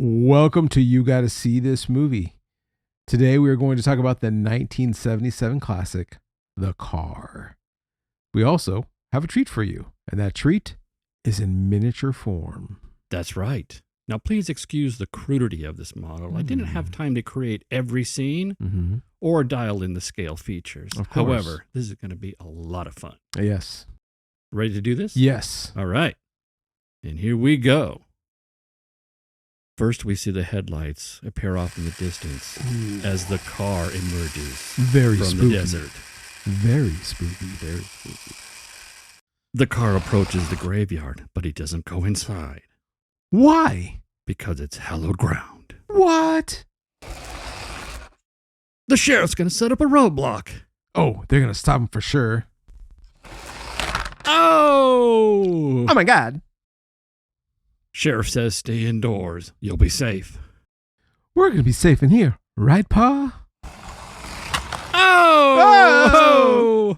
Welcome to You Gotta See This Movie. Today we are going to talk about the 1977 classic, The Car. We also have a treat for you, and that treat is in miniature form. That's right. Now, please excuse the crudity of this model. I didn't have time to create every scene or dial in the scale features. Of course. However, this is going to be a lot of fun. Yes. Ready to do this? Yes. All right. And here we go. First, we see the headlights appear off in the distance as the car emerges Very from spooky. the desert. Very spooky. Very spooky. The car approaches the graveyard, but he doesn't go inside Why? because it's hallowed ground. What? The sheriff's going to set up a roadblock. Oh, they're going to stop him for sure. Oh! Oh my God. Sheriff says stay indoors. You'll be safe. We're going to be safe in here, right, Pa? Oh!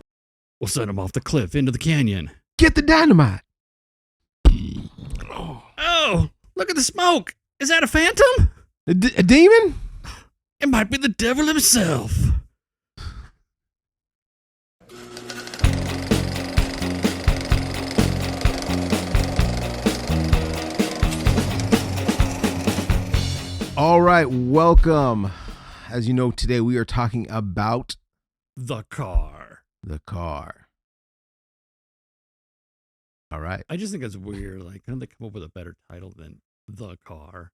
We'll send him off the cliff into the canyon. Get the dynamite. Oh, look at the smoke. Is that a phantom? A demon? It might be the devil himself. All right, welcome. As you know, today we are talking about The Car. The Car. All right. I just think it's weird. Like, couldn't they come up with a better title than The Car?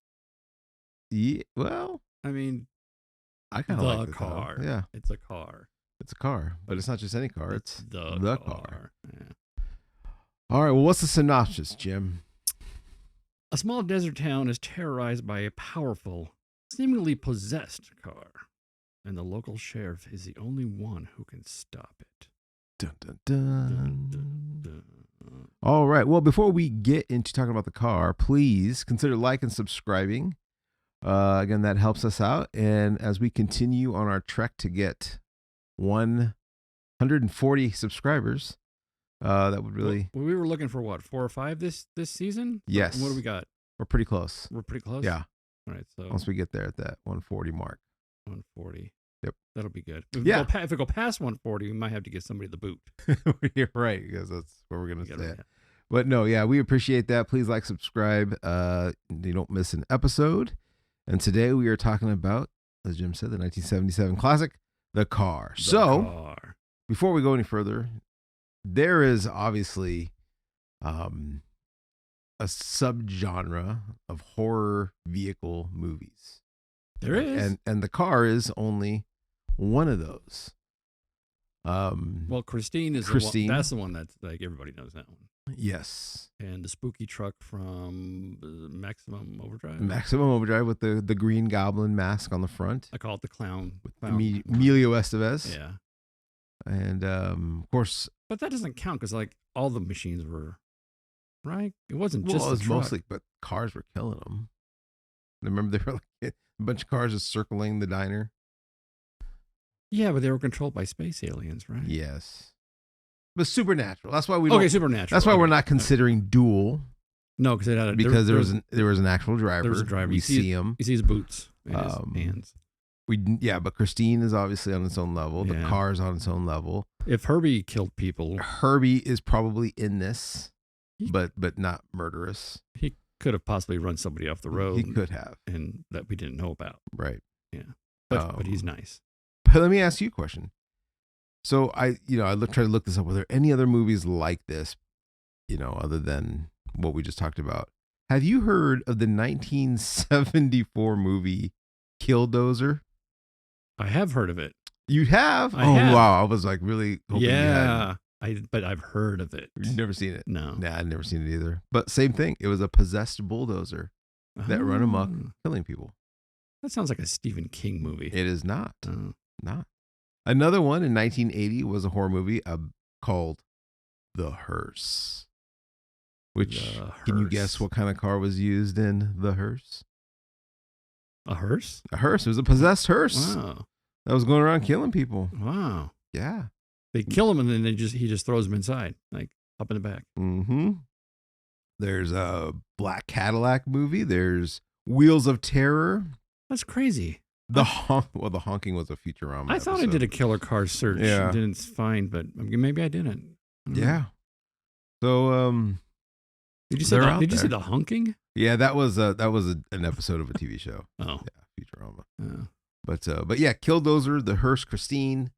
Yeah, well, I mean, I kind of like The the title. Car. Yeah, It's a car. it's a car, but it's not just any car. It's the car. Yeah. All right, well, what's the synopsis, Jim? A small desert town is terrorized by a powerful, seemingly possessed car, and the local sheriff is the only one who can stop it. Dun, dun, Dun, dun. dun, dun. All right, well, before we get into talking about the car, please consider like and subscribing. Again, that helps us out. And as we continue on our trek to get 140 subscribers, that would really... Well, we were looking for what, 4 or 5 this season? Yes. What do we got? We're pretty close. We're pretty close? Yeah. All right, so Once we get there at that 140 mark. 140. Yep. That'll be good. If Yeah. if we go past 140, we might have to get somebody the boot. You're right, because that's what we're going to You say. gotta- But no, yeah, we appreciate that. Please like, subscribe. You don't miss an episode. And today we are talking about, as Jim said, the 1977 classic, The Car. The So car. before we go any further, there is obviously a subgenre of horror vehicle movies. There is. And The Car is only one of those. Well, Christine is Christine. The one, that's the one that's like everybody knows that one. Yes. And the spooky truck from Maximum Overdrive. Maximum Overdrive with the Green Goblin mask on the front. I call it the clown. With clown. Emilio Estevez. Yeah, And of course, but that doesn't count because like all the machines were right. It wasn't well, just it the was truck. mostly, but cars were killing them. Remember, they were like a bunch of cars just circling the diner. Yeah, but they were controlled by space aliens, right? Yes, but supernatural. That's why we don't. Okay, supernatural. That's why we're Okay. not considering dual, No, because it had because there was an actual driver. There was a driver. We You see him. You see his boots and his Um, hands. But Christine is obviously on its own level. The Yeah. car is on its own level. If Herbie killed people, Herbie is probably in this, He- but not murderous. he could have possibly run somebody off the road. He could have, and that we didn't know about. right? But he's nice. But let me ask you a question. So I try to look this up. Were there any other movies like this, other than what we just talked about? Have you heard of the 1974 movie Killdozer? I have heard of it. You have? I have. Wow. I was like really hoping you had. Yeah, but I've heard of it. You've never seen it? No. Nah, I've never seen it either. But same thing. It was a possessed bulldozer that run amok, Oh, killing people. That sounds like a Stephen King movie. It is not. Oh. Not. Another one in 1980 was a horror movie called The Hearse. Which, The can you Hearse. guess what kind of car was used in The Hearse? A hearse? A hearse. It was a possessed hearse Wow. that was going around killing people. Wow. Yeah. They kill him and then he just throws him inside, like up in the back. Mm-hmm. There's a Black Cadillac movie. There's Wheels of Terror. That's crazy. The honking was a Futurama. I thought I did a killer car search. Yeah. Didn't find, but maybe I didn't. I don't know. Yeah. So Did you see they're out Did you see there. the honking? yeah, that was an episode of a TV show. Oh, Yeah, Futurama. yeah. But yeah, Killdozer, the hearse, Christine,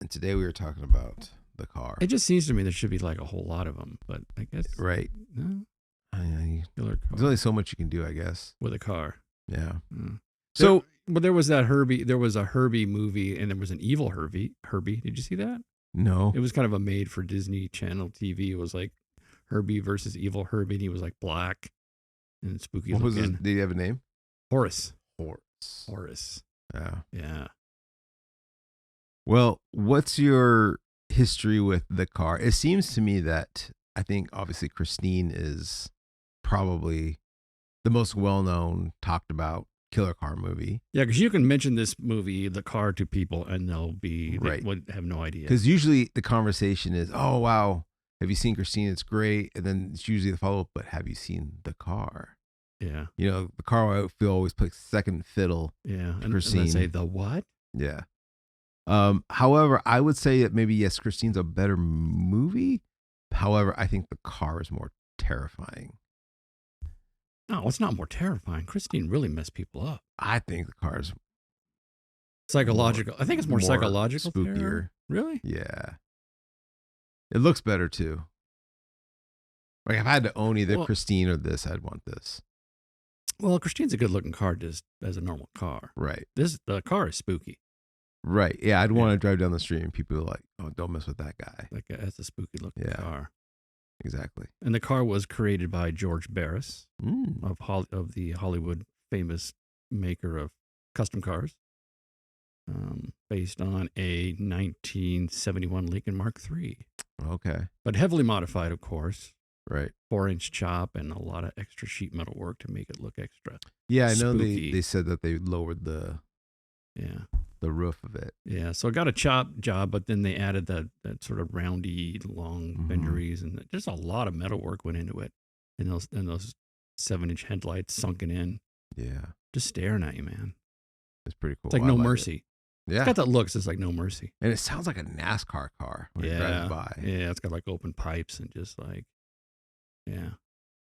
and today we were talking about the car. It just seems to me there should be like a whole lot of them, but I guess Right. no There's killer car only so much you can do, I guess. with a car. Yeah. Mm. So But there was that Herbie. There was a Herbie movie, and there was an evil Herbie. Did you see that? no. It was kind of a made for Disney Channel TV. It was like Herbie versus evil Herbie, and he was like black and spooky What was looking. his, did he have a name? Horace. Horace. Yeah. Yeah. Well, what's your history with the car? It seems to me that I think obviously Christine is probably the most well-known, talked about killer car movie. Yeah, because you can mention this movie, The Car, to people, and they Right. would have no idea. Because usually the conversation is, "Oh wow, have you seen Christine? It's great." And then it's usually the follow-up, "But have you seen the car?" Yeah. You know, the car I feel always plays second fiddle. Yeah. And Christine. they say, the what? Yeah. However, I would say that maybe yes, Christine's a better movie. However, I think the car is more terrifying. No, it's not more terrifying. Christine really messed people up. I think the car is Psychological. I think it's more psychological. spookier. Terror. Really? Yeah. It looks better too. Like if I had to own either Well- Christine or this, I'd want this. Well, Christine's a good looking car just as a normal car. Right. The car is spooky. Right. Yeah. I'd want to drive down the street and people are like, "Oh, don't mess with that guy." Like that's a spooky looking Yeah. car. Exactly. And the car was created by George Barris Mm. of the Hollywood famous maker of custom cars, based on a 1971 Lincoln Mark III, Okay. but heavily modified, of course. Right. 4-inch chop and a lot of extra sheet metal work to make it look extra. Yeah, I know Spooky. they said that they lowered the Yeah. roof of it. Yeah. So it got a chop job, but then they added that sort of roundy, long Mhm. fenderies, and just a lot of metal work went into it. And those 7-inch headlights sunken in, Yeah. just staring at you, man. It's pretty cool. It's like I No like it. Mercy. Yeah. It's got that look. It's like No Mercy. And it sounds like a NASCAR car when it Yeah. drives by. Yeah. It's got like open pipes and just like, yeah.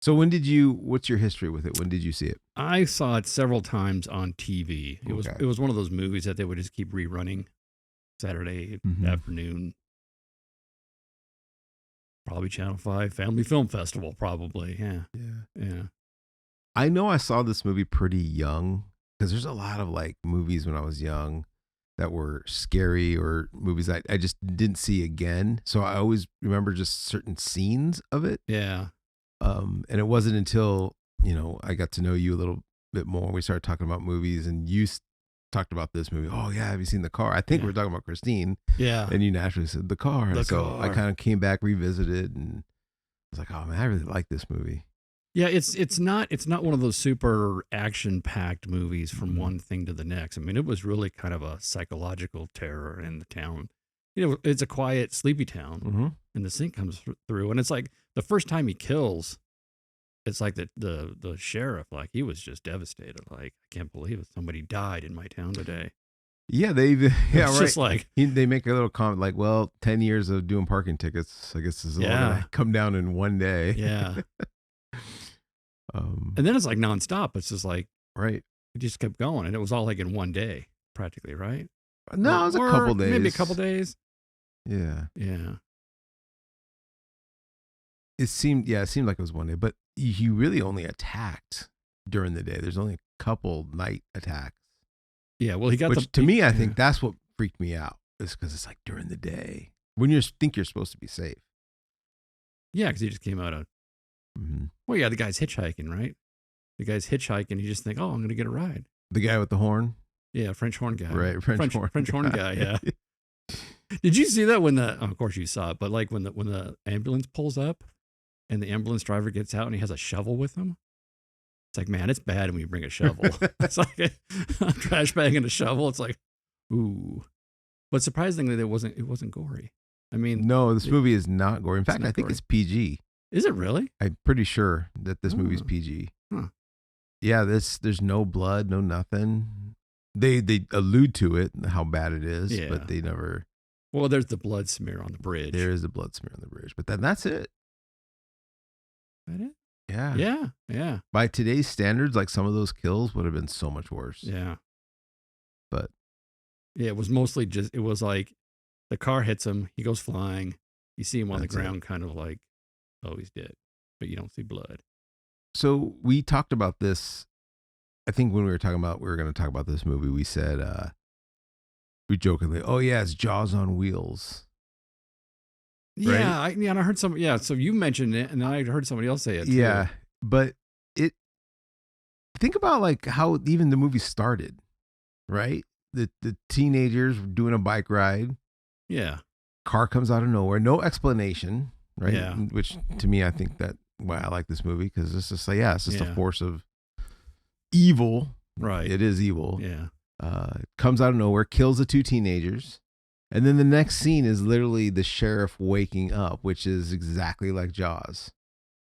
So what's your history with it? When did you see it? I saw it several times on TV. It Okay. was one of those movies that they would just keep rerunning Saturday Mhm. afternoon. Probably Channel 5 Family Film Festival, probably. Yeah. Yeah. Yeah. I know I saw this movie pretty young because there's a lot of like movies when I was young that were scary or movies I just didn't see again. So I always remember just certain scenes of it. Yeah. And it wasn't until, I got to know you a little bit more. We started talking about movies and you talked about this movie. Oh yeah. Have you seen The Car? I think Yeah. we're talking about Christine Yeah. and you naturally said The Car. The And so I Car. kind of came back, revisited and was like, oh man, I really like this movie. Yeah, it's not one of those super action packed movies from Mhm. one thing to the next. I mean, it was really kind of a psychological terror in the town. It's a quiet, sleepy town, Mm-hmm. and the scene comes through, and it's like the first time he kills, it's like the sheriff, like he was just devastated. Like, I can't believe it, somebody died in my town today. Yeah, yeah, It's right. just like, They make a little comment like, well, 10 years of doing parking tickets, I guess this is all Yeah. gonna come down in one day. yeah. And then it's like nonstop. It's just like Right. it just kept going, and it was all like in one day, practically, right? No, it was a Or couple days. maybe a couple days. Yeah. Yeah. It seemed like it was one day, but he really only attacked during the day. There's only a couple night attacks. Yeah, well, he got Which to me, I think that's what freaked me out. Is because it's like during the day when you think you're supposed to be safe. yeah, because he just came out of Mm-hmm. well, yeah, the guy's hitchhiking, right? The guy's hitchhiking. You just think, oh, I'm gonna get a ride. The guy with the horn, Yeah, French horn guy, right? French horn guy. Yeah. Did you see that when of course you saw it, but like when the ambulance pulls up, and the ambulance driver gets out and he has a shovel with him. It's like, man, it's bad when you bring a shovel. It's like a trash bag and a shovel. It's like, ooh. But surprisingly, it wasn't gory. I mean, No, this movie is not gory. In fact, not I think gory. it's PG. Is it really? I'm pretty sure that this movie's Oh. PG. Huh. yeah, there's no blood, no nothing. They allude to it, how bad it is, Yeah. but they never. Well, there's the blood smear on the bridge. There is a blood smear on the bridge, but then that's it. That it? Yeah. Yeah. Yeah. By today's standards, like some of those kills would have been so much worse. Yeah. But yeah, it was mostly just, it was like the car hits him, he goes flying, you see him on That's the it. ground, kind of like, oh, he's dead, but you don't see blood. So we talked about this. I think when we were going to talk about this movie, we said, we jokingly, oh yeah, it's Jaws on wheels. Right? Yeah, and I heard some. Yeah, so you mentioned it, and then I heard somebody else say it too. Yeah, but think about like how even the movie started, right? The teenagers were doing a bike ride. Yeah. Car comes out of nowhere, no explanation, right? Yeah. Which to me, I think that why I like this movie, because it's just like, yeah, it's just a Yeah. force of evil. Right. It is evil. Yeah. Comes out of nowhere, kills the two teenagers. And then the next scene is literally the sheriff waking up, which is exactly like Jaws.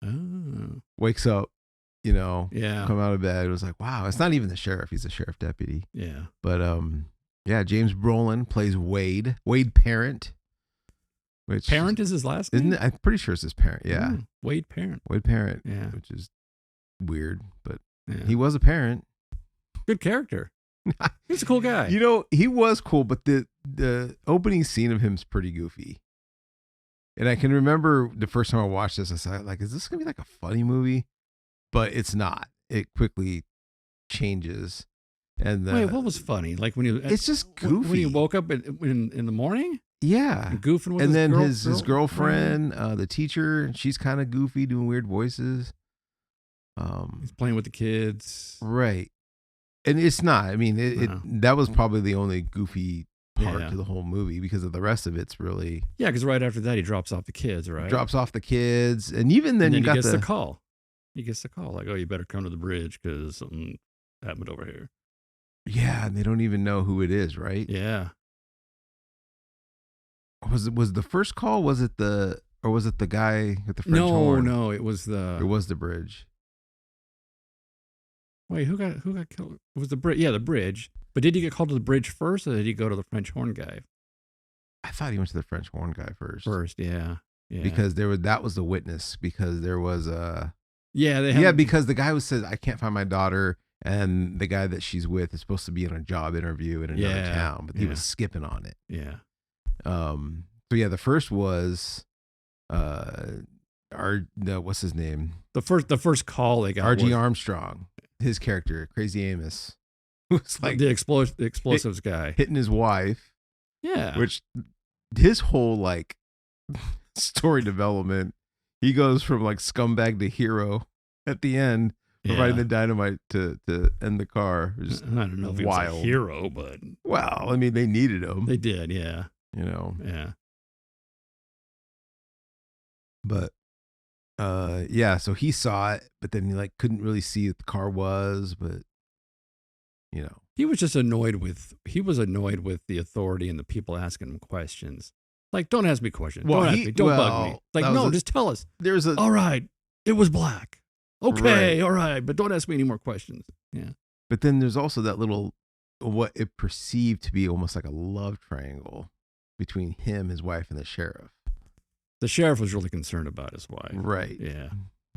Oh. Wakes up, you know, Yeah. come out of bed. It was like, wow, it's not even the sheriff. He's a sheriff deputy. Yeah. But yeah, James Brolin plays Wade Parent. Which Parent is his last name? isn't it? I'm pretty sure it's his parent. Yeah. Ooh, Wade Parent. Wade Parent. Yeah. Which is weird, but Yeah. he was a parent. Good character. He's a cool guy. You know, he was cool, but the opening scene of him is pretty goofy. And I can remember the first time I watched this, I said, like, is this going to be like a funny movie? But it's not. It quickly changes. And Wait, what was funny? Like when you it's just goofy. when he woke up in the morning Yeah. and goofing with And his then girl, his girlfriend, the teacher, she's kind of goofy, doing weird voices. He's playing with the kids. Right. And it's not. I mean, No. that was probably the only goofy part Yeah. to the whole movie, because of the rest of it's really Yeah, because right after that he drops off the kids, right? drops off the kids, and even then, and then you got he gets the call. He gets the call like, "Oh, you better come to the bridge because something happened over here." yeah, and they don't even know who it is, right? Yeah. Was the first call? Was it the guy with the French No, horn? no, it was It was the bridge. Wait, who got killed? It was the bridge. Yeah, the bridge. But did he get called to the bridge first, or did he go to the French horn guy I thought he went to the French horn guy first. first? Yeah, yeah. Because that was the witness, because there was yeah, because the guy who says, I can't find my daughter, and the guy that she's with is supposed to be in a job interview in another Yeah, town, but he yeah. was skipping on it. yeah. So yeah, the first was what's his name? The first call they got R.G. was Armstrong, his character, Crazy Amos, was like the explosives guy. hitting his wife, Yeah, which his whole like story development, he goes from like scumbag to hero at the end, providing the dynamite to end the car. Just I don't know if he was wild. a hero, but Well, I mean, they needed him, they did. Yeah, you know. yeah. But yeah, so he saw it, but then he like couldn't really see what the car was, but you know. He was just annoyed with the authority and the people asking him questions. Like, don't ask me questions. Well, don't ask me. Don't bug me. Like, that was no, just tell us. There's a All right, it was black. Okay, Right. all right, but don't ask me any more questions. Yeah. but then there's also that little what it perceived to be almost like a love triangle between him, his wife, and the sheriff. The sheriff was really concerned about his wife. Right. Yeah.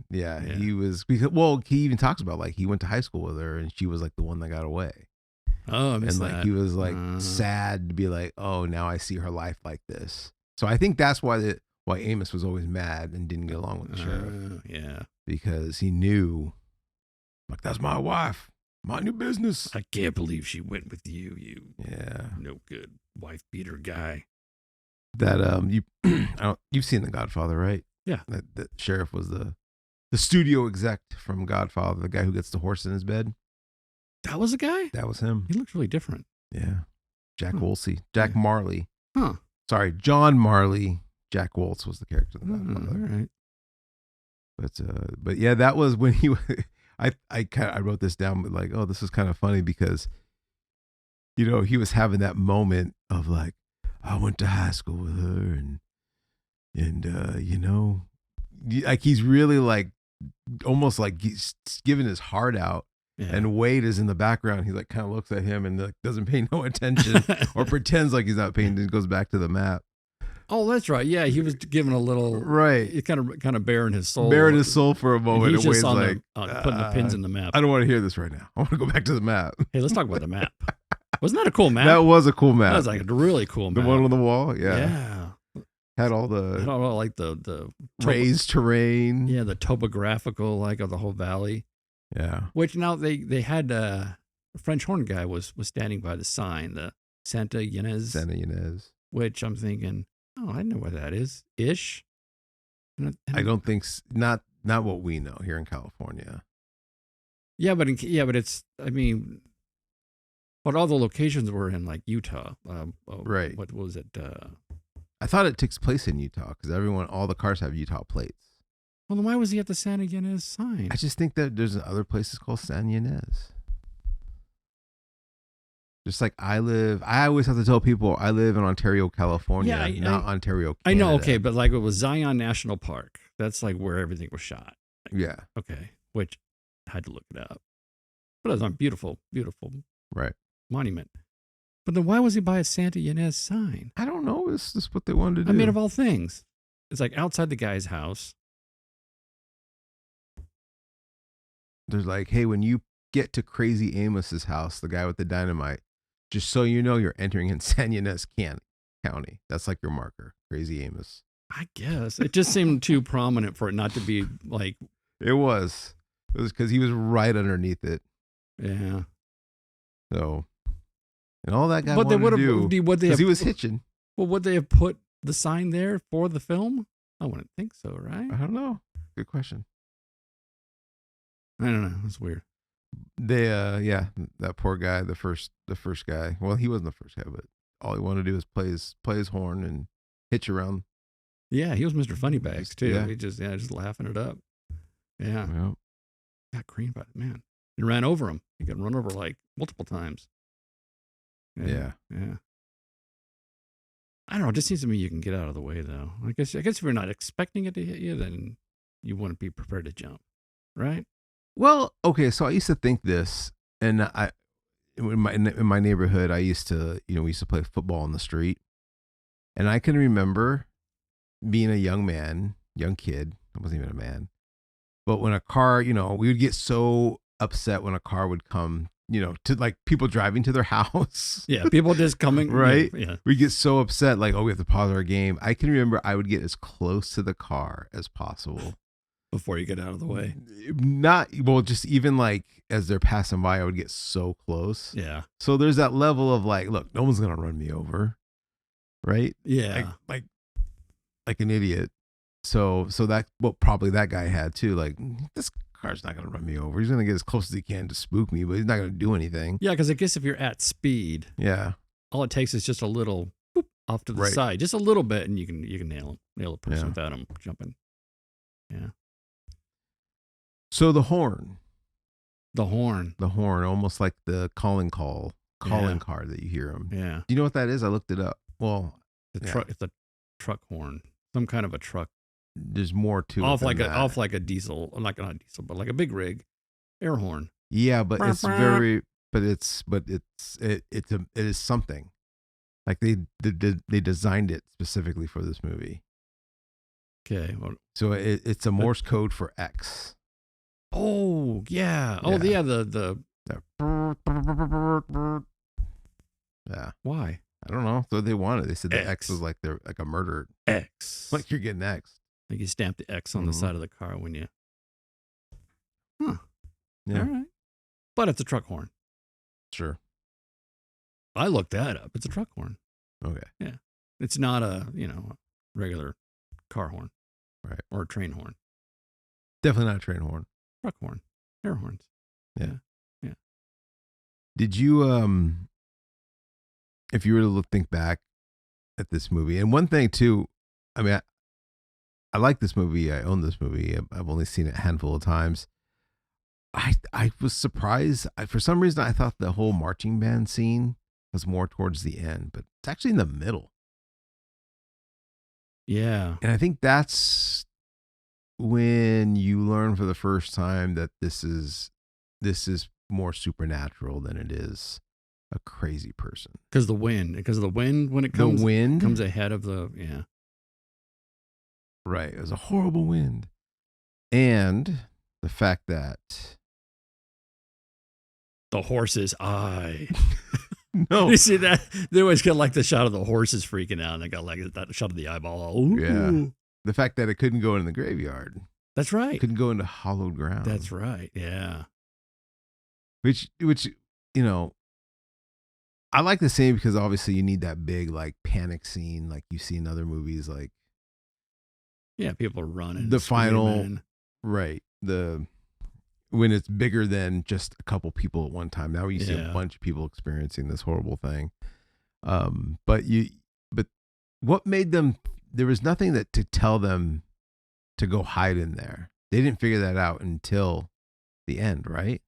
Yeah, Yeah. he was he even talks about like he went to high school with her and she was like the one that got away. Oh, I missed And like that. he was like sad to be like, oh, now I see her life like this. So I think that's why Amos was always mad and didn't get along with the sheriff, Yeah. because he knew, like, that's my wife, mind your business. I can't believe she went with you, you Yeah, no good wife beater guy. that you've seen The Godfather, right? Yeah. That sheriff was the studio exec from Godfather, the guy who gets the horse in his bed. That was a guy? That was him. He looks really different. Yeah, Jack Huh. Wolsey, Jack Yeah. Marley. Huh. Sorry, John Marley. Jack Waltz was the character in The Oh, Godfather. all right. But yeah, that was when he. I wrote this down, like, oh, this is kind of funny because, you know, he was having that moment of like, I went to high school with her, and you know, like he's really like, almost like he's giving his heart out, Yeah. And Wade is in the background. He like kind of looks at him and like, doesn't pay no attention or pretends like he's not paying. He goes back to the map. Oh, that's right. Yeah, he was given a little Right. He kind of baring his soul. Baring his soul for a moment. He's And just Wade's on like, putting the pins in the map. I don't want to hear this right now. I want to go back to the map. Hey, let's talk about the map. Wasn't that a cool map? That was a cool map. That was like a really cool the map. one on the wall. Yeah. Yeah. Had all I the don't know, like the raised terrain. Yeah, the topographical like of the whole valley. Yeah. Which now they had the French horn guy was standing by the sign, the Santa Ynez. Santa Ynez. Which I'm thinking, oh, I know what that is. Ish. I don't think not what we know here in California. Yeah, but it's I mean, but all the locations were in like Utah. Right. What was it? I thought it takes place in Utah because all the cars have Utah plates. Well, then why was he at the Santa Ynez sign? I just think that there's other places called San Ynez. Just like I always have to tell people I live in Ontario, California, not Ontario, Canada. I know, okay, but like it was Zion National Park. That's like where everything was shot. Yeah. Okay, which I had to look it up. But it was a beautiful, beautiful monument. But then why was he by a Santa Ynez sign? I don't know. It's just what they wanted to do. I mean, of all things. It's like outside the guy's house. There's like, hey, when you get to Crazy Amos's house, the guy with the dynamite, just so you know, you're entering in San Ynez County. That's like your marker, Crazy Amos. I guess. It just seemed too prominent for it not to be like. It was because he was right underneath it. Yeah. So, and all that guy but wanted to do, because he was hitching. Well, would they have put the sign there for the film? I wouldn't think so, right? I don't know. Good question. I don't know. It's weird. They, that poor guy, the first guy. Well, he wasn't the first guy, but all he wanted to do was play his horn and hitch around. Yeah, he was Mr. Funnybags too. Yeah. He just laughing it up. Yeah. Yep. Got creamed by it, man. He ran over him. He got run over like multiple times. Yeah. Yeah. I don't know. It just seems to me you can get out of the way though. I guess if you're not expecting it to hit you, then you wouldn't be prepared to jump, right? Well, okay. So I used to think this, and in my neighborhood, I used to, we used to play football on the street, and I can remember being a young kid. I wasn't even a man, but when a car, we would get so upset when a car would come, to like people driving to their house. Yeah, people just coming. Right? Yeah. We get so upset, like, oh, we have to pause our game. I can remember I would get as close to the car as possible. Before you get out of the way. Just even like as they're passing by, I would get so close. Yeah. So there's that level of like, look, no one's going to run me over. Right? Yeah. Like an idiot. So that, probably that guy had too. Like, this car's not going to run me over. He's going to get as close as he can to spook me, but he's not going to do anything. Yeah, because I guess if you're at speed, all it takes is just a little boop, off to the side, just a little bit, and you can nail a person without him jumping. Yeah. So the horn, almost like the calling card that you hear him. Yeah. Do you know what that is? I looked it up. Well, truck. It's a truck horn. Some kind of a truck. There's more to it. Off like a diesel, like not a diesel, but like a big rig air horn. Yeah, but it's it is something. Like they designed it specifically for this movie. Okay. Well, so it's a Morse code for X. Oh yeah. Oh yeah. The yeah. Why? I don't know. So they wanted. They said the X was like they're like a murder X. Like you're getting X. Like you stamp the X on the side of the car when you. Huh. Yeah. All right. But it's a truck horn. Sure. I looked that up. It's a truck horn. Okay. Yeah. It's not a regular car horn. Right. Or a train horn. Definitely not a train horn. Truck horn. Air horns. Yeah. Yeah. Did you if you were to think back at this movie, and one thing too, I mean, I like this movie. I own this movie. I've only seen it a handful of times. I was surprised. For some reason, I thought the whole marching band scene was more towards the end, but it's actually in the middle. Yeah. And I think that's when you learn for the first time that this is more supernatural than it is a crazy person. Because the wind when it comes, The wind comes ahead of the right. It was a horrible wind. And the fact that the horse's eye. no, You see that? They always get like the shot of the horses freaking out, and they got like that shot of the eyeball. Ooh. Yeah. the fact that it couldn't go in the graveyard, That's right. couldn't go into hollowed ground. That's right. Yeah. Which I like the same because obviously you need that big like panic scene like you see in other movies, like Yeah. People are running. The and final- screaming. right, when it's bigger than just a couple people at one time. Now you see a Yeah. bunch of people experiencing this horrible thing. But what made them? There was nothing to tell them to go hide in there. They didn't figure that out until the end, right?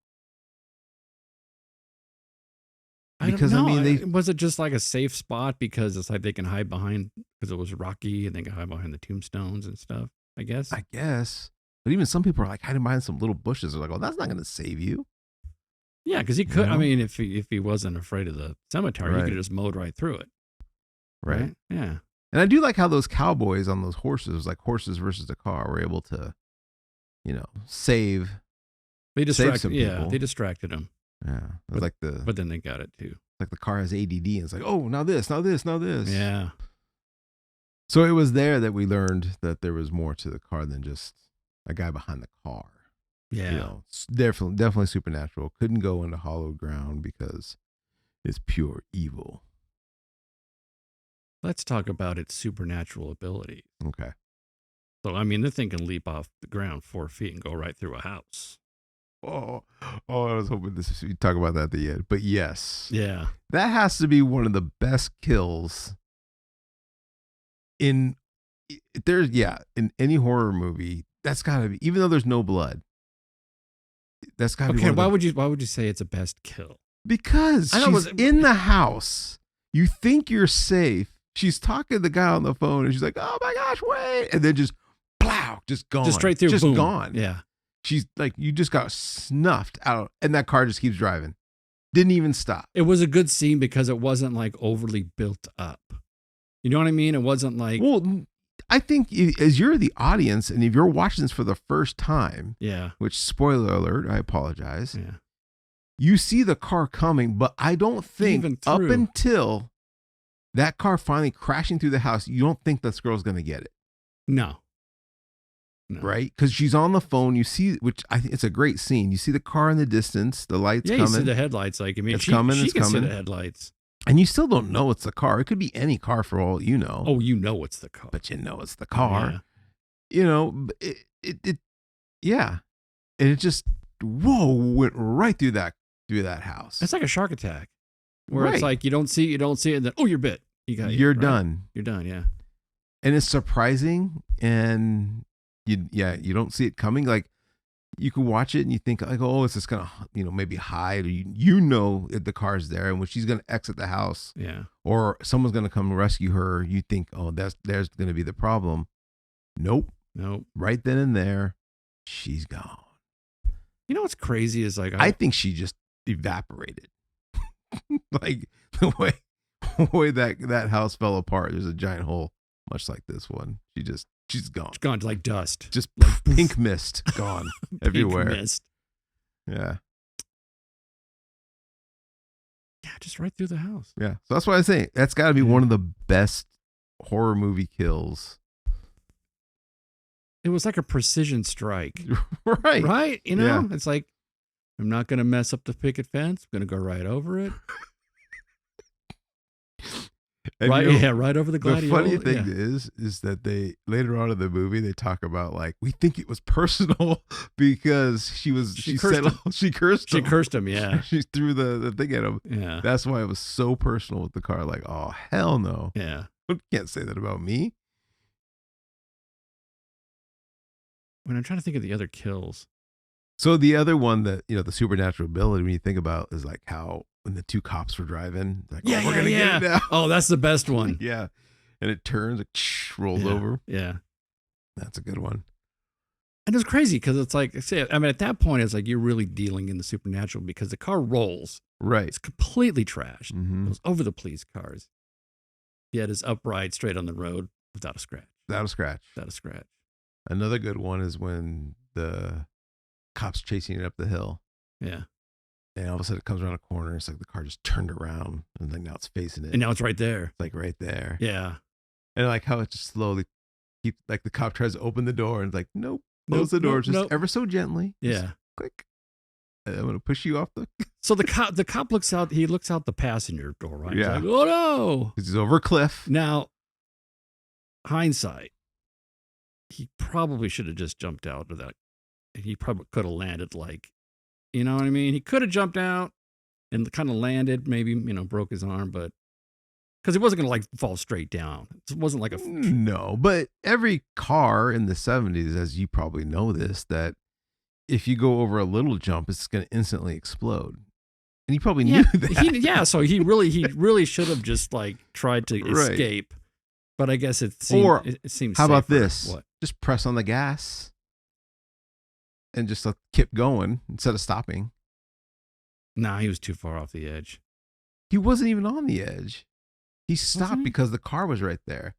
Because, I mean, was it just like a safe spot because it's like they can hide behind because it was rocky and they can hide behind the tombstones and stuff, I guess. I guess. But even some people are like hiding behind some little bushes. They're like, "Oh, that's not going to save you." Yeah, because he could. You I know? mean, if he wasn't afraid of the cemetery, he Right. could have just mowed right through it. Right. Yeah. And I do like how those cowboys on those horses, like horses versus the car, were able to, save. They distracted. some Yeah, people. they distracted him, Yeah. It was like the but then they got it too. car has ADD and it's like, oh, now this, now this, now this. Yeah. So it was there that we learned that there was more to the car than just a guy behind the car. Yeah. Definitely supernatural. Couldn't go into hollowed ground because it's pure evil. Let's talk about its supernatural ability. Okay. So, I mean, the thing can leap off the ground 4 feet and go right through a house. Oh, I was hoping you'd talk about that at the end. But yes, Yeah. that has to be one of the best kills in any horror movie. That's gotta be, even though there's no blood. That's gotta be Okay. one of the- Why would you say it's a best kill? Because I know, she's in the house. You think you're safe. She's talking to the guy on the phone and she's like, "Oh my gosh, wait." And then just plow, just gone. Just straight through. Just boom. gone. Yeah. She's like, you just got snuffed out. And that car just keeps driving. Didn't even stop. It was a good scene because it wasn't like overly built up. You know what I mean? It wasn't like, Well, I think as you're the audience and if you're watching this for the first time, yeah. which spoiler alert, I apologize. Yeah. You see the car coming, but I don't think Even up through. until that car finally crashing through the house, you don't think this girl's going to get it, No. right? Because she's on the phone. You see, which I think it's a great scene. You see the car in the distance, the lights Yeah, you see coming, the headlights. Like, I mean, It's she coming, can it's see coming. the headlights. and you still don't know it's the car. It could be any car for all you know. Oh, you know it's the car. But you know it's the car. Yeah. Yeah, and it just went right through that house. It's like a shark attack where Right. it's like you don't see it, and then, oh, you're bit. You're right? done. You're done, yeah. And it's surprising, and you don't see it coming. Like you can watch it and you think like, oh, it's just gonna maybe hide, or the car's there, and when she's gonna exit the house, Yeah. or someone's gonna come rescue her, you think, oh, there's gonna be the problem. Nope. Nope. Right then and there, she's gone. You know what's crazy is like, I think she just evaporated. Like the way that house fell apart. There's a giant hole, much like this one. She's gone. it's gone to like dust. Just Like, pink mist gone everywhere. Pink mist. Yeah. Yeah, just right through the house. Yeah. So that's why I say that's got to be one of the best horror movie kills. It was like a precision strike. Right. Right? You know? Yeah. It's like, I'm not going to mess up the picket fence. I'm going to go right over it. And right? you know, Yeah, right over the the gladiola. funny thing yeah. is that they later on in the movie they talk about like we think it was personal because she cursed said him. she cursed She him. cursed him, yeah. She threw the thing at him. Yeah. That's why it was so personal with the car. Like, oh hell no, Yeah. you can't say that about me. When I'm trying to think of the other kills. So the other one that the supernatural ability when you think about is like how when the two cops were driving, like, Yeah, oh, we're yeah, gonna yeah. get it now. Oh, that's the best one. Yeah, and it turns, rolls Yeah. over. Yeah. That's a good one. And it was crazy because it's like, I mean, at that point, it's like you're really dealing in the supernatural because the car rolls. Right. It's completely trashed. Mm-hmm. It was over the police cars. He had his upright straight on the road without a scratch. Without a scratch. Without a scratch. Another good one is when the cop's chasing it up the hill. Yeah. And all of a sudden it comes around a corner. It's like the car just turned around and like now it's facing it. And now it's right there. It's like right there. Yeah. And like how it just slowly keeps, like the cop tries to open the door and it's like, nope, close the door just ever so gently. Yeah. Quick. I'm going to push you off the. So the cop looks out, he looks out the passenger door, right? Yeah. He's like, oh no. Because he's over a cliff. Now, hindsight, he probably should have just jumped out of that. He probably could have landed like, you know what I mean? He could have jumped out and kind of landed, maybe, broke his arm, but because it wasn't going to like fall straight down. It wasn't like a. No, but every car in the 70s, as you probably know this, that if you go over a little jump, it's going to instantly explode. And he probably knew that. So he really should have just like tried to escape. But I guess it seems. How about safer. this? What? Just press on the gas and just keep going instead of stopping. Nah, he was too far off the edge. He wasn't even on the edge. He stopped because the car was right there.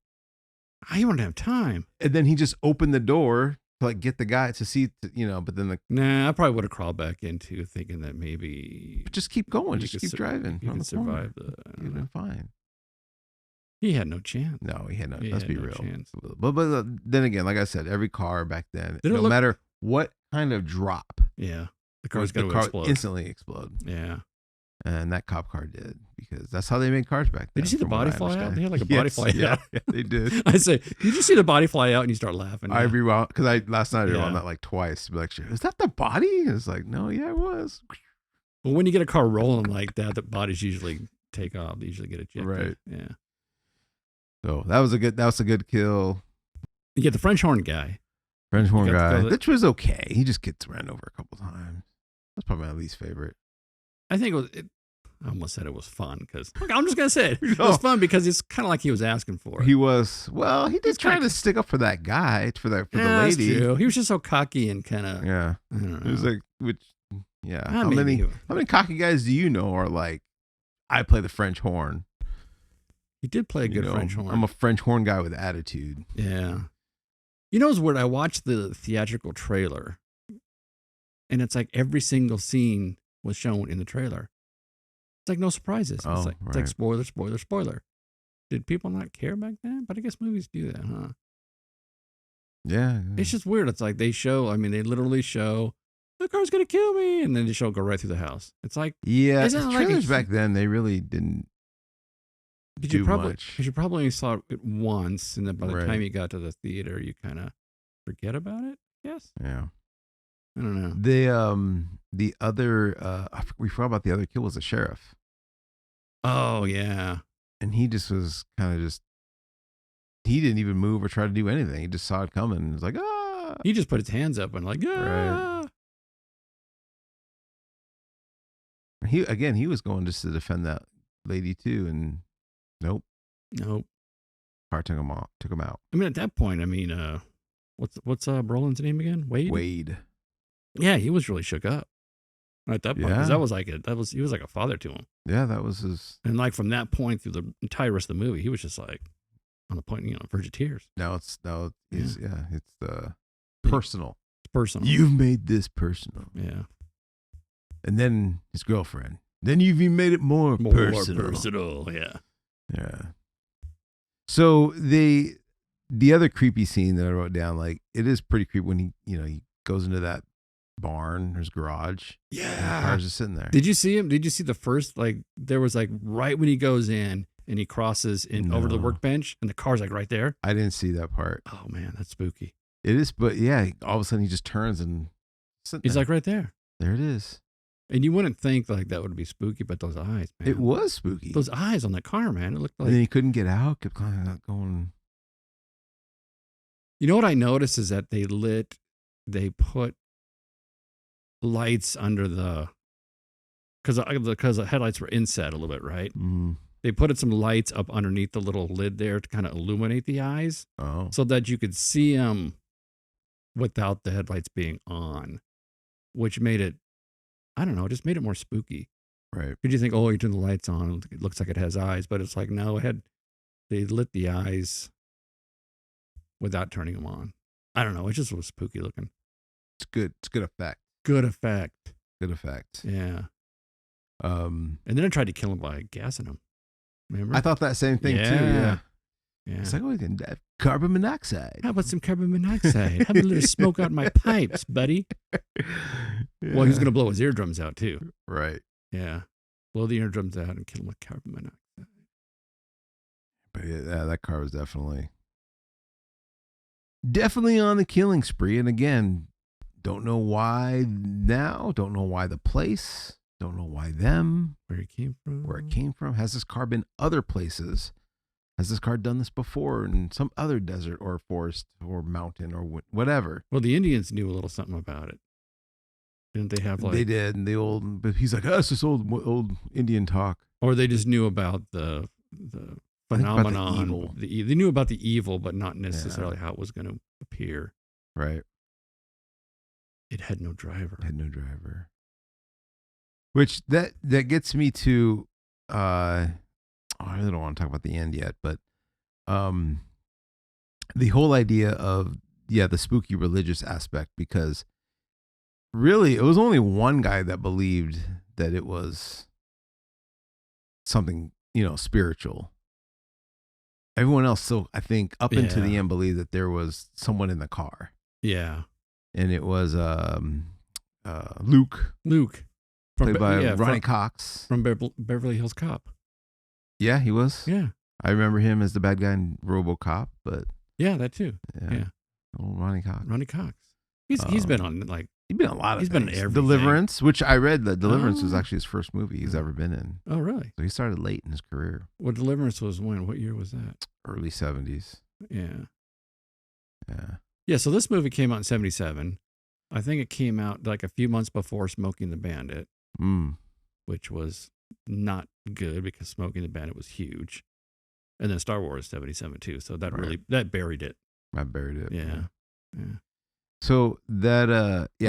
He wouldn't have time. And then he just opened the door to like get the guy to see, but then Nah, I probably would have crawled back into thinking that maybe. But just keep going. Just keep driving. He could survive the. You'd been fine. He had no chance. No, he had no. Let's be real. Chance. But then again, like I said, every car back then, no matter what kind of drop, the car's going to explode. Instantly explode. Yeah. And that cop car did, because that's how they made cars back then. Did you see the body fly out? They had like a body fly out. Yeah, they did. I say, did you see the body fly out? And you start laughing. I rewound, because last night I rewound that like twice. To be like, is that the body? And it's like, no, yeah, it was. Well, when you get a car rolling like that, the bodies usually take off. They usually get ejected. Right. Yeah. So that was a good kill. You get the French horn guy. French horn guy, which was okay. He just gets ran over a couple times. That's probably my least favorite. I think I almost said it was fun because I'm just gonna say it. It was fun because it's kind of like he was asking for it. He was. Well, he did try to stick up for that guy, for the lady. That's true. He was just so cocky and kind of. Yeah. I don't know. It was like, how many cocky guys do you know are like, I play the French horn? He did play a good French horn. I'm a French horn guy with attitude. Yeah. You know, it's weird. I watched the theatrical trailer, and it's like every single scene was shown in the trailer. It's like no surprises. It's like spoiler, spoiler, spoiler. Did people not care back then? But I guess movies do that, huh? Yeah. It's just weird. It's like they literally show the car's gonna kill me, and then they go right through the house. It's like trailers back then, they really didn't. You probably only saw it once, and then by the time you got to the theater, you kind of forget about it. Yes. Yeah. I don't know. The other we forgot about the other kill was the sheriff. Oh yeah. And he just was kind of he didn't even move or try to do anything. He just saw it coming and was like, ah. He just put his hands up and like, ah. Right. He was going just to defend that lady too, and nope. Car took him out. I mean, at that point, what's Brolin's name again? Wade. Yeah, he was really shook up at that point. Because he was like a father to him. Yeah, that was his. And like from that point through the entire rest of the movie, he was just like on the point, verge of tears. It's personal. It's personal. You've made this personal. Yeah. And then his girlfriend. Then you've even made it more personal. Yeah. Yeah. So the other creepy scene that I wrote down, like it is pretty creepy when he goes into that barn, his garage. Yeah. And the car's just sitting there. Did you see him? Did you see the first, there was right when he goes in and he crosses over the workbench and the car's like right there? I didn't see that part. Oh man, that's spooky. It is, but yeah, all of a sudden he just turns and he's like right there. There it is. And you wouldn't think like that would be spooky, but those eyes, man. It was spooky. Those eyes on the car, man. It looked like. And then he couldn't get out, kept kind of going. You know what I noticed is that they put lights under because the headlights were inset a little bit, right? Mm-hmm. They put some lights up underneath the little lid there to kind of illuminate the eyes. Oh. So that you could see them without the headlights being on, which made it, I don't know, just made it more spooky. Right. Did you think, oh, you turn the lights on, it looks like it has eyes, but it's like, no, they lit the eyes without turning them on. I don't know. It just was spooky looking. It's good. It's good effect. Good effect. Good effect. Yeah. Um, And then I tried to kill him by gassing him. Remember? I thought that same thing too. Yeah. Yeah. It's like, oh, we can have carbon monoxide. How about some carbon monoxide? Have a little smoke out my pipes, buddy. Well, he's going to blow his eardrums out too. Right. Yeah. Blow the eardrums out and kill him with carbon monoxide. But yeah, that car was definitely on the killing spree. And again, don't know why now. Don't know why the place. Don't know why them. Where it came from. Where it came from. Has this car been other places? Has this car done this before in some other desert or forest or mountain or whatever? Well, the Indians knew a little something about it. Didn't they have like... They did. And but he's like, oh, it's just old Indian talk. Or they just knew about the phenomenon. They knew about the evil, but not necessarily how it was going to appear. Right. It had no driver. Which that gets me to, I really don't want to talk about the end yet, but the whole idea of, the spooky religious aspect, because really it was only one guy that believed that it was something, spiritual. Everyone else still, I think, up into the end believed that there was someone in the car. Yeah. And it was Luke. Played by Ronnie Cox. From Beverly Hills Cop. Yeah, he was. Yeah. I remember him as the bad guy in RoboCop, but... Yeah, that too. Yeah. Old Ronnie Cox. He's been on, like... He's been on a lot of He's things. Been in everything. Deliverance, which I read that Deliverance was actually his first movie he's ever been in. Oh, really? So he started late in his career. Well, Deliverance was when? What year was that? Early 70s. Yeah. Yeah. Yeah, so this movie came out in 1977. I think it came out like a few months before Smokey the Bandit, which was not good because Smokey the Bandit was huge. And then Star Wars 1977 too. So that that buried it. I buried it. Yeah. So that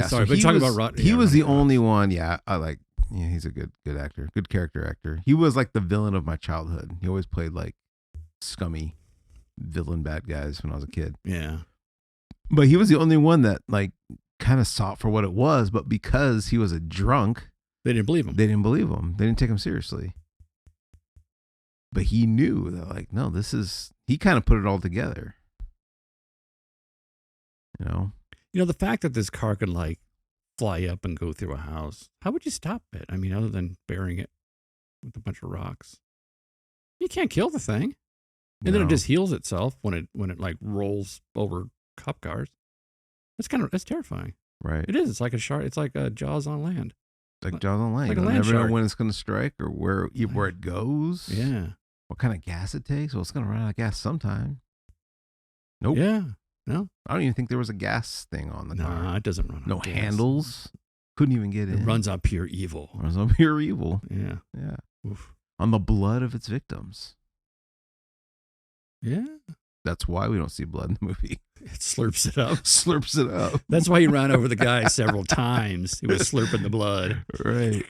sorry, but talking about he was the only one. Yeah, I like. Yeah, he's a good actor, good character actor. He was like the villain of my childhood. He always played like scummy villain bad guys when I was a kid. Yeah. But he was the only one that like kind of saw it for what it was, but because he was a drunk, they didn't believe him. They didn't take him seriously. But he knew that like, no, he kind of put it all together. You know, the fact that this car could like fly up and go through a house, how would you stop it? I mean, other than burying it with a bunch of rocks. You can't kill the thing. And then it just heals itself when it like rolls over cop cars. That's terrifying. Right. It is. It's like a shark. It's like a Jaws on land. Like Jaws on land. Like you a land never shark. know when it's going to strike or where it goes. Yeah. What kind of gas it takes. Well, it's going to run out of gas sometime. Nope. Yeah. No. I don't even think there was a gas thing on the car. No, it doesn't run on No gas. handles. Couldn't even get in. It runs on pure evil. Runs on pure evil. Yeah. Yeah. Oof. On the blood of its victims. Yeah. That's why we don't see blood in the movie. It slurps it up. Slurps it up. That's why he ran over the guy several times. He was slurping the blood. Right.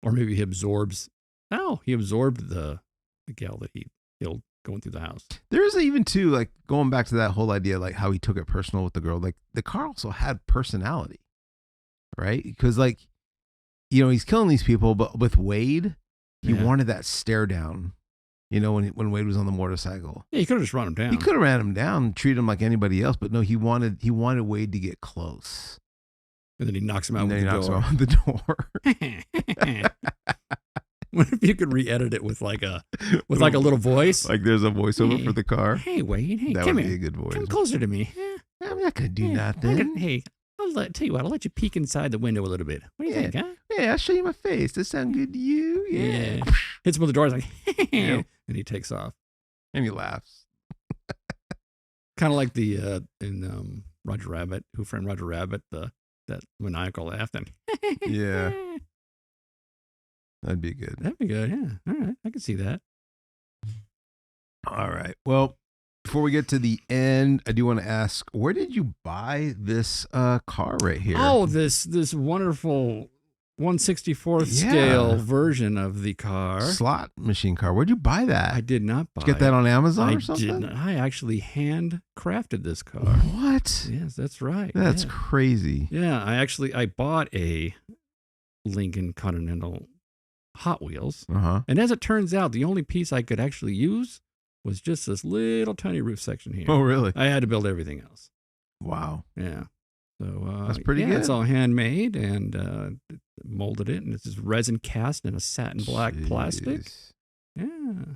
Or maybe he absorbed the gal that he killed going through the house. There's even too, like going back to that whole idea, like how he took it personal with the girl. Like the car also had personality, right? Because like, he's killing these people, but with Wade, he wanted that stare down. When Wade was on the motorcycle. Yeah, he could have just run him down. He could have ran him down, treat him like anybody else, but no, he wanted Wade to get close. And then he knocks him out with the door. What if you could re-edit it with like a little voice? Like there's a voiceover for the car. Hey Wade, hey, that come would here. be a good voice. Come closer to me. I'm not gonna do nothing. Hey, tell you what, I'll let you peek inside the window a little bit. What do you think, huh? Yeah, I'll show you my face. Does that sound good to you? Yeah. Hits him with the door. He's like, and he takes off. And he laughs. Kind of like the in Roger Rabbit, Who Framed Roger Rabbit, that maniacal laugh. Then. Yeah. That'd be good. That'd be good. Yeah. All right. I can see that. All right. Well, before we get to the end, I do want to ask, where did you buy this car right here? Oh, this wonderful 1/64th Yeah. scale version of the car. Slot machine car. Where'd you buy that? I did not buy Did you get that on Amazon I or something? did not. I actually handcrafted this car. What? Yes, that's right. That's yeah. crazy. Yeah, I bought a Lincoln Continental Hot Wheels. Uh-huh. And as it turns out, the only piece I could actually use was just this little tiny roof section here. Oh, really? I had to build everything else. Wow. Yeah. So That's pretty yeah, good. It's all handmade and molded it, and it's just resin cast in a satin black plastic. Jeez. Yeah.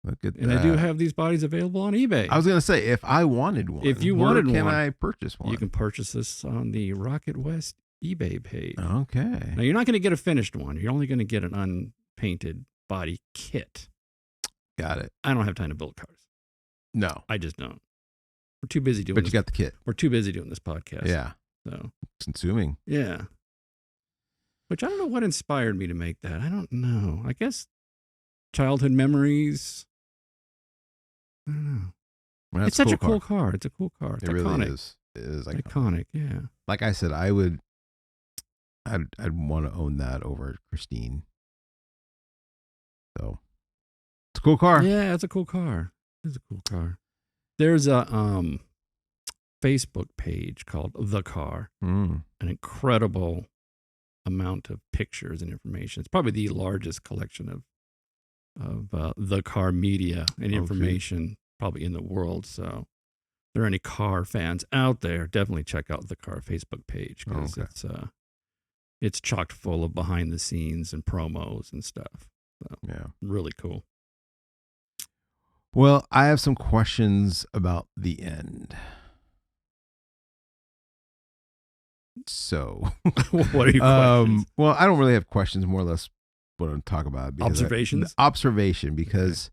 Look at And that. I do have these bodies available on eBay. I was going to say, if I wanted one, If you where wanted can one, I purchase one? You can purchase this on the Rocket West eBay page. Okay. Now, you're not going to get a finished one. You're only going to get an unpainted body kit. Got it. I don't have time to build cars. No. I just don't. We're too busy doing But this. you got the kit. We're too busy doing this podcast. Yeah. So, It's consuming. yeah. Which I don't know what inspired me to make that. I don't know. I guess childhood memories. I don't know. Well, It's that's such a cool car. car. It's a cool car. It's It iconic. really is. It is Iconic, yeah. Like I said, I'd want to own that over Christine. So it's a cool car. Yeah, it's a cool car. It's a cool car. There's a Facebook page called The Car. Mm. An incredible amount of pictures and information. It's probably the largest collection of the car media and information probably in the world. So if there are any car fans out there, definitely check out The Car Facebook page because it's chocked full of behind the scenes and promos and stuff. So Yeah. really cool. Well, I have some questions about the end. So, What are your questions? well, I don't really have questions. More or less, what I'm talking about. Observations? Observation, because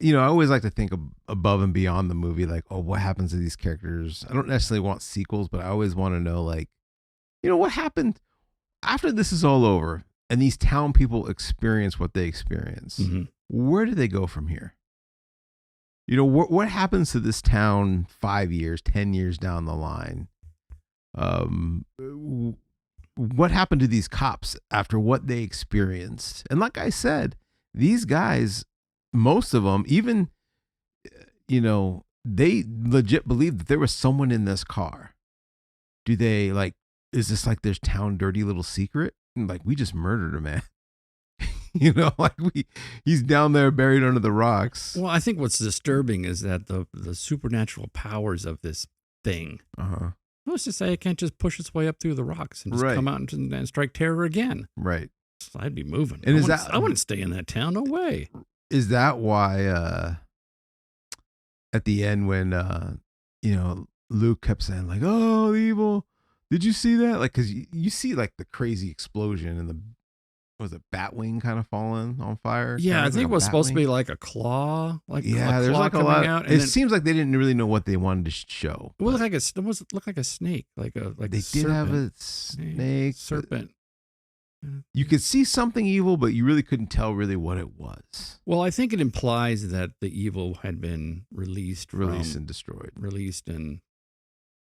I always like to think above and beyond the movie. Like, oh, what happens to these characters? I don't necessarily want sequels, but I always want to know, like, what happened after this is all over and these town people experience what they experience. Mm-hmm. Where do they go from here? What happens to this town 5 years, 10 years down the line? What happened to these cops after what they experienced? And like I said, these guys, most of them, even, they legit believe that there was someone in this car. Do they is this like their town dirty little secret? Like, we just murdered a man. He's down there buried under the rocks. Well, I think what's disturbing is that the supernatural powers of this thing. Uh-huh. Who's to say it can't just push its way up through the rocks and just Right. come out and strike terror again? Right. So I'd be moving. And I wouldn't stay in that town. No way. Is that why at the end when Luke kept saying like, "Oh, the evil, did you see that?" Like, because you see like the crazy explosion and the Batwing kind of falling on fire? Yeah, I think it was supposed to be Batwing. like a claw. Like a There's claw like a coming lot. out. And It then, seems like they didn't really know what they wanted to show. it looked like a snake, like They did have a snake. serpent. You could see something evil, but you really couldn't tell really what it was. Well, I think it implies that the evil had been released And destroyed. and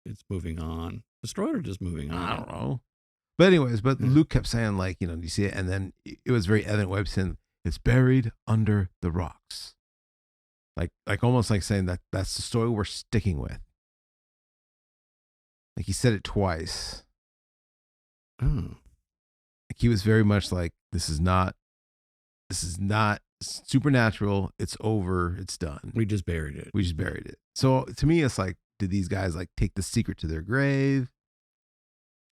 it's moving on. Destroyed or just moving on? I don't know. But anyways, Yeah. Luke kept saying like, do you see it? And then it was very evident Webb saying it's buried under the rocks. Like almost like saying that that's the story we're sticking with. Like he said it twice. Oh. Like he was very much like, this is not supernatural. It's over. It's done. We just buried it. We just buried it. So to me, it's like, did these guys like take the secret to their grave?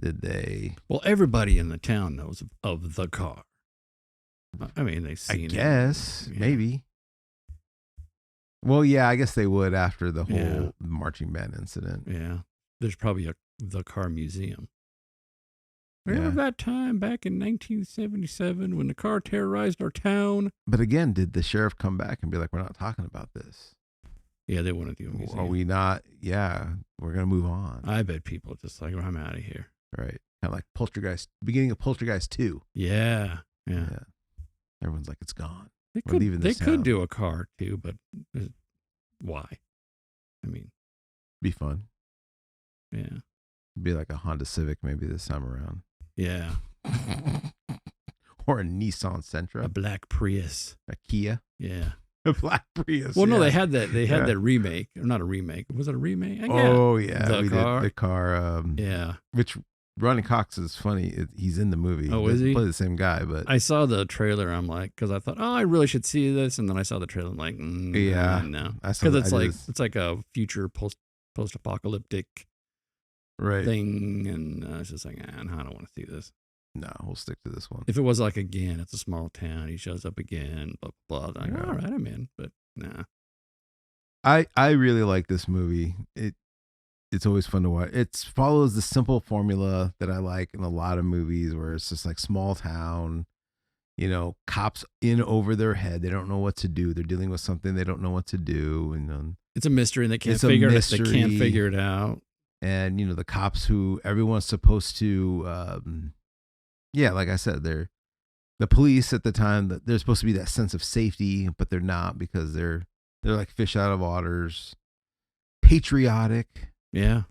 Did they? Well, everybody in the town knows of the car. I mean, they've I seen it. guess Yeah. maybe. Well, yeah, I guess they would after the whole Yeah. marching band incident. Yeah. There's probably the car museum. Remember Yeah. that time back in 1977 when the car terrorized our town? But again, did the sheriff come back and be like, "We're not talking about this"? Yeah, they want to do a museum. Are we not? Yeah, we're gonna move on. I bet people just like, I'm out of here. Right? Kind of like Poltergeist, beginning of Poltergeist 2. Yeah. Yeah. Everyone's like, it's gone. They We're could leaving they this could town. do a car too, but why? I mean, Be fun. yeah, Be like a Honda Civic maybe this time around. yeah, Or a Nissan a Sentra. black Prius. A Kia. Yeah. A black Prius. Well, no, yeah. they had that. They had Yeah. that remake, or not a remake. Was it a remake? Oh, yeah. The we car. did the car. Yeah. Which Ronnie Cox is funny. He's in the movie. Oh, He is doesn't he? play the same guy, but I saw the trailer. I'm like, because I thought, oh, I really should see this, and then I saw the trailer. I'm like, Yeah. no, I saw because that. it's like a future post-apocalyptic Right. thing, and I was just like, I don't want to see this. No, we'll stick to this one. If it was like, again, it's a small town, he shows up again, blah blah blah. Like, Yeah. all right, I'm in, but nah. I really like this movie. It's always fun to watch. It follows the simple formula that I like in a lot of movies, where it's just like small town, cops in over their head. They don't know what to do. They're dealing with something they don't know what to do, and It's a mystery, and they can't It's a figure it. They mystery. can't figure it out. and the cops who everyone's supposed to, like I said, they're the police at the time. That they're supposed to be that sense of safety, but they're not, because they're like fish out of waters. Patriotic. Yeah,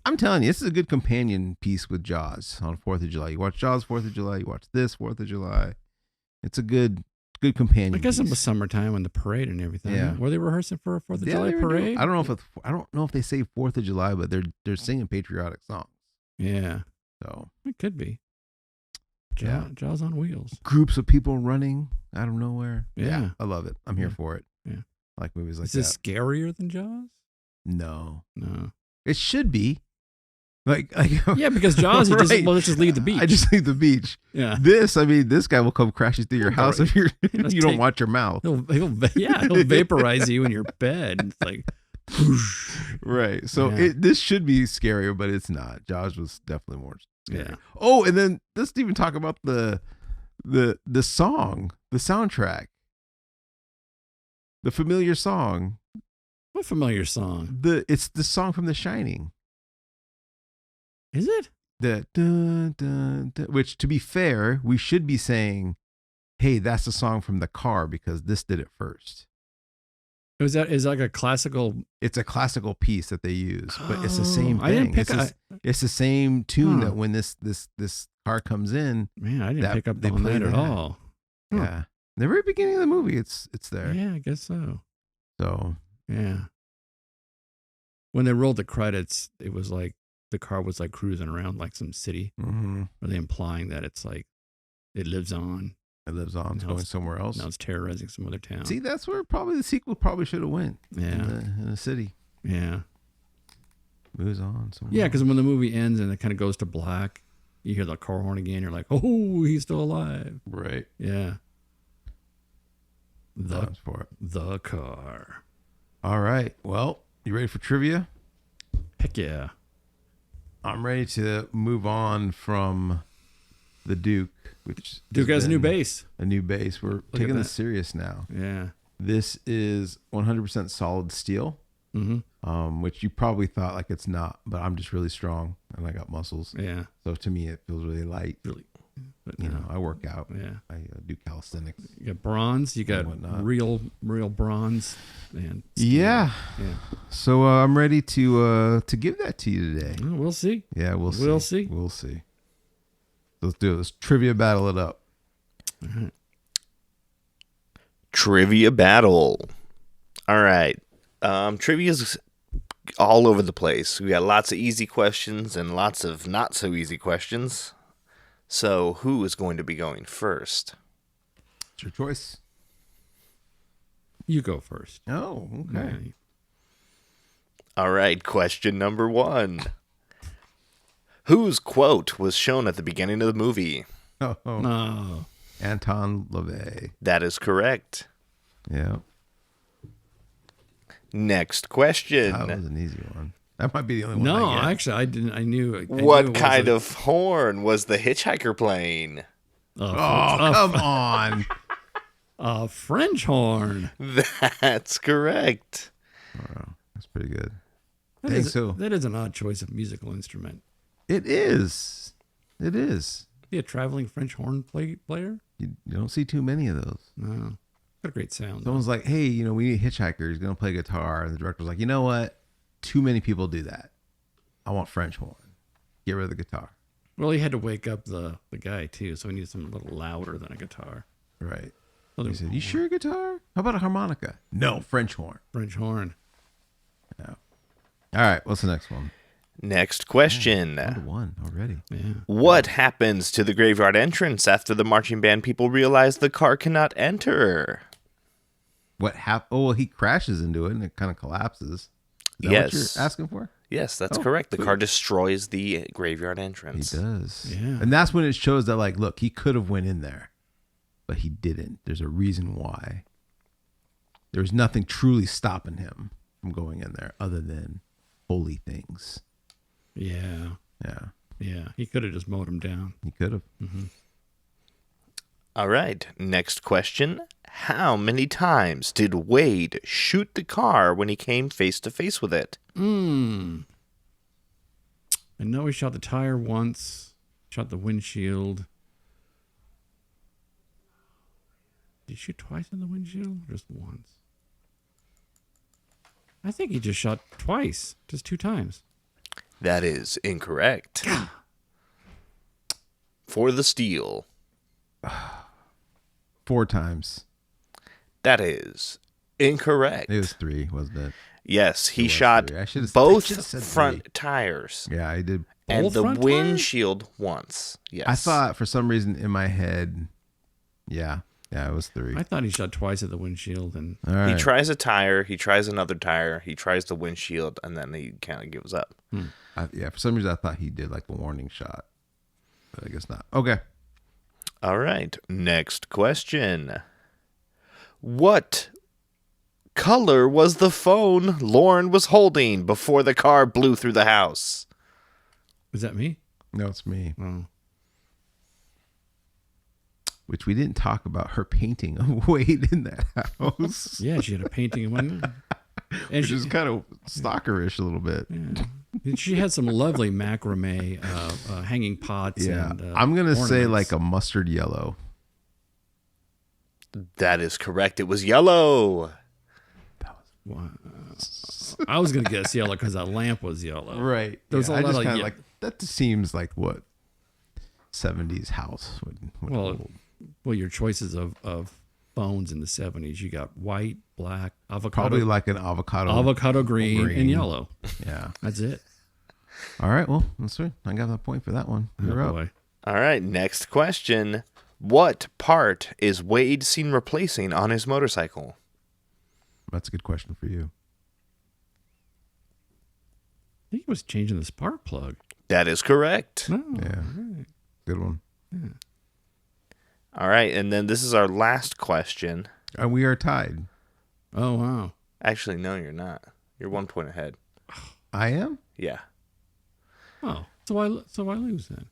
I'm telling you, this is a good companion piece with Jaws on 4th of July. You watch Jaws 4th of July, you watch this 4th of July. It's a good companion I guess piece. it was summertime and the parade and everything. Yeah. Were they rehearsing for a 4th of Yeah, July they were doing- parade? I don't know if they say 4th of July, but they're singing patriotic songs. Yeah, So it could be. Yeah. Jaws on wheels. groups of people running out of nowhere. Yeah. I love it. I'm here Yeah. for it. Yeah. I like movies like Is this that. scarier than Jaws? No, No. it should be. Like Yeah, because Jaws, you Right. let's just leave the beach. I just leave the beach. yeah. This guy will come crashing through your He'll house go- if you Let's don't take- watch your mouth. He'll vaporize you in your bed. It's like, whoosh. Right. So Yeah. this should be scarier, but it's not. Jaws was definitely more scary. Yeah. Oh, and then let's even talk about the song, the soundtrack. The familiar song. What familiar song? It's the song from The Shining. Is it? The dun, dun, dun, which, to be fair, we should be saying, hey, that's the song from The Car, because this did it first. Is like a classical. It's a classical piece that they use, but it's the same thing. I didn't pick It's the same tune Huh. that when this car comes in, Man, I didn't that- pick up they on play that at that. all. Huh. yeah, the very beginning of the movie, it's there. Yeah, I guess so. So Yeah. When they rolled the credits, it was like the car was like cruising around like some city. mhm, Are they implying that it's like it lives on? it lives on. It's Now going it's- somewhere else. Now it's terrorizing some other town. See, that's where probably the sequel probably should have went. Yeah. in the city. Yeah. Moves on. Somewhere Yeah, else. because when the movie ends and it kind of goes to black, you hear the car horn again. You're like, oh, he's still alive. right. Yeah. Times for it. The car. All right. Well, you ready for trivia? Heck yeah. I'm ready to move on from the Duke, which Duke has a new been bass. A new bass. We're at taking this that. serious now. Yeah. This is 100% solid steel, Mm-hmm. which you probably thought like it's not, but I'm just really strong and I got muscles. Yeah. So to me, it feels really light. Really. But You no. know, I work out. Yeah. I do calisthenics. You got bronze. You got whatnot. real bronze. And steel. Yeah. Yeah. So I'm ready to give that to you today. Well, we'll see. Yeah, we'll see. We'll see. We'll see. Let's do it. Let's trivia battle it up. All right. Trivia battle. All right. Trivia's all over the place. We got lots of easy questions and lots of not so easy questions. So who is going to be going first? It's your choice. You go first. Oh, okay. Yeah. All right, question number 1. Whose quote was shown at the beginning of the movie? Oh, No. Anton LaVey. That is correct. Yeah. Next question. That was an easy one. That might be the only one. No, I get. actually, I didn't. I knew. I knew it What was kind a- of horn was the hitchhiker playing? Oh, come on. A French horn. That's correct. Wow, that's pretty good. That Think is, so. that is an odd choice of musical instrument. It is. It is. Be a traveling French horn player? You don't see too many of those. No. Got a great sound. though. Someone's like, hey, we need a hitchhiker. He's going to play guitar. And the director's like, you know what? too many people do that. I want French horn. Get rid of the guitar. Well, he had to wake up the guy too, so he needed something a little louder than a guitar. Right. Other- He said, "You sure guitar? How about a harmonica?" No, French horn. French horn. Yeah. All right. What's the next one? Next question. 1-1 already. Yeah. What happens to the graveyard entrance after the marching band people realize the car cannot enter? What happened? Oh, well, he crashes into it and it kind of collapses. Is that Yes. what you're asking for? Yes, that's Oh, correct. The sweet. car destroys the graveyard He entrance. does. Yeah. And that's when it shows that, like, look, he could have went in there, but he didn't. There's a reason why. There's nothing truly stopping him from going in there other than holy things. Yeah. Yeah, Yeah. He could have just mowed him down. he could have. All right. Next question. How many times did Wade shoot the car when he came face to face with it? I know he shot the tire once, shot the windshield. Did he shoot twice in the windshield? Or just once? I think he just shot twice, just 2 times. That is incorrect. For the steal. 4 times. That is incorrect. It was 3, wasn't it? Yes, he was shot 3. I should've both said front 3. tires Yeah, I did. and Both the front tires? windshield once. Yes. I thought for some reason in my head, yeah, it was 3. I thought he shot twice at the windshield, and All right. he tries a tire, he tries another tire, he tries the windshield, and then he kind of gives up. Yeah, for some reason I thought he did like a warning shot, but I guess not. Okay. All right. Next question. What color was the phone Lauren was holding before the car blew through the house? is that me? No, it's me. Oh, Which we didn't talk about her painting of Wade in that house. yeah, she had a painting of one, and Which she, is kind of stalkerish a little bit. yeah. She had some lovely macrame hanging pots. Yeah. And, I'm going to say ornaments. like a mustard yellow. That is correct. It was yellow. Wow. I was gonna guess yellow because that lamp was yellow. Right. There was a I lot just of kind of ye- like, that just seems like what 70s house would Well, hold. Well, your choices of phones in the 70s, you got white, black, avocado, Probably like an avocado. green, green. and yellow. Yeah. That's it. All right. Well, that's right. I got that point for that one. You're Oh, up. boy. All right. Next question. What part is Wade seen replacing on his motorcycle? That's a good question for you. I think he was changing the spark plug. That is correct. No. Yeah. Good one. All right. And then this is our last question. And we are tied. Oh, wow. Actually, no, you're not. You're 1 point ahead. I am? Yeah. Oh, so I lose then.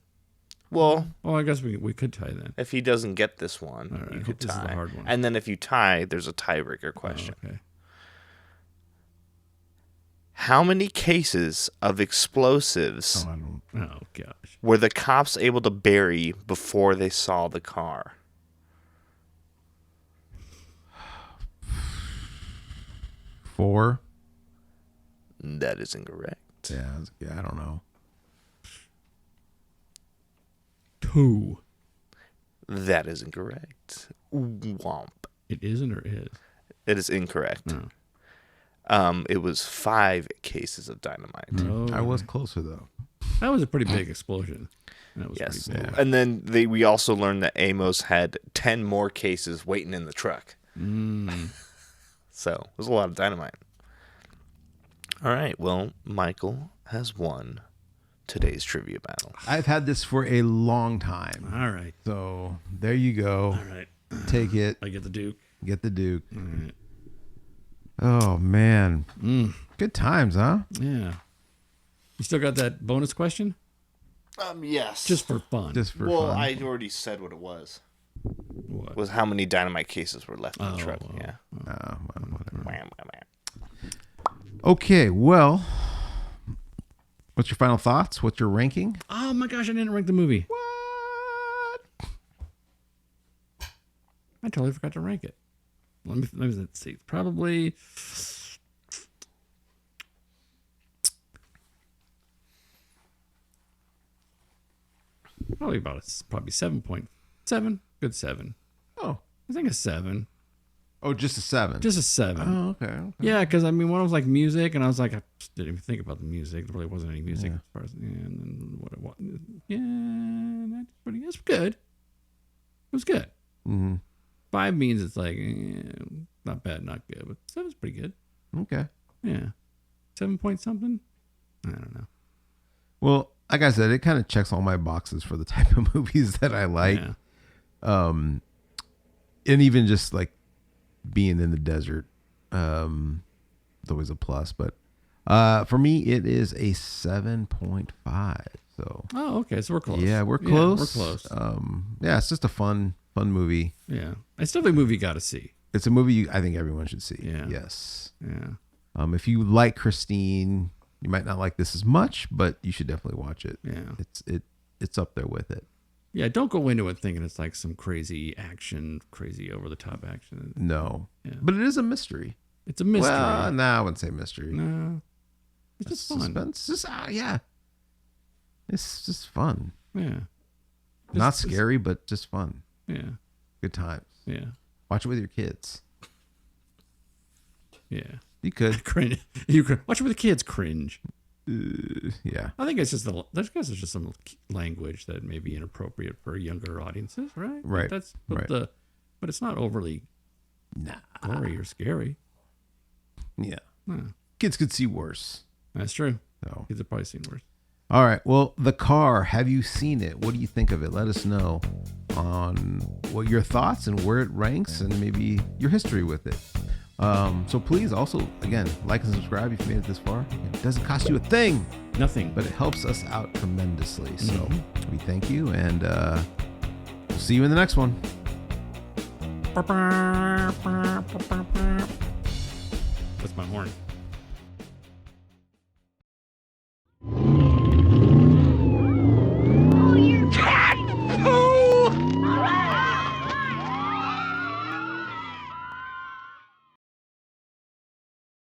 Well, Oh, I guess we could tie then. if he doesn't get this one, All right, I you hope could this is a tie. hard one. And then if you tie, there's a tiebreaker Oh, question. okay. How many cases of explosives Oh, I don't. Oh, gosh. were the cops able to bury before they saw the car? 4? That is incorrect. Yeah, I don't know. 2. That is incorrect. Womp. It isn't or is? It is incorrect. No. It was 5 cases of dynamite. Oh, I was closer though. That was a pretty big explosion. That was Yes. pretty big. And then we also learned that Amos had 10 more cases waiting in the truck. So it was a lot of dynamite. All right. Well, Michael has won today's trivia battle. I've had this for a long time. All right. So there you go. All right. Take it. I get the Duke. Get the Duke. All right. Oh man. Good times, huh? Yeah. You still got that bonus question? Yes. Just for fun. Just for well, fun. I already said what it was. What? Was how many dynamite cases were left in the Oh, truck. oh. Yeah. Well, whatever. Wham, wham, wham. Okay, well, what's your final thoughts? What's your ranking? Oh my gosh, I didn't rank the movie. What? I totally forgot to rank it. Let me let's see. Probably Probably probably 7.7. Good 7. Oh. I think a 7. Oh, just a 7. Just a 7. Oh, okay. Yeah, because I mean, when I was like music, and I was like, I just didn't even think about the music. There really wasn't any music Yeah. as far as and then what it was. Yeah, that's pretty. It's good. It was good. Mm-hmm. 5 means it's like not bad, not good, but 7's pretty good. Okay. Yeah, 7 point something. I don't know. Well, like I said, it kind of checks all my boxes for the type of movies that I like. Yeah. And even just like being in the desert, it's always a plus. But for me, it is a 7.5. So Oh, okay. So we're close. yeah, we're close. We're close. Yeah, it's just a fun movie. Yeah, it's definitely a movie you got to see. It's a movie I think everyone should see. Yeah. Yes. Yeah. If you like Christine, you might not like this as much, but you should definitely watch it. Yeah. It's up there with it. Yeah. Don't go into it thinking it's like some crazy action, crazy over the top action. No. Yeah. But it is a mystery. It's a mystery. Well, nah, I wouldn't say mystery. No. It's just fun. Suspense. Just yeah. It's just fun. Yeah. Not Just- scary, but just fun. Yeah. Good times. Yeah. Watch it with your kids. Yeah. You could. Cringe. You could watch it with the kids. Cringe. Yeah. I think it's just there's just some language that may be inappropriate for younger audiences, right? Right. But Right. but it's not overly Nah. gory or scary. Yeah. No, Kids could see worse. that's true. So. Kids have probably seen worse. All right. Well, The Car, have you seen it? What do you think of it? Let us know on what your thoughts and where it ranks and maybe your history with it. So please also, again, like and subscribe if you made it this far. It doesn't cost you a thing, Nothing. but it helps us out tremendously. So we thank you, and we'll see you in the next one. That's my horn.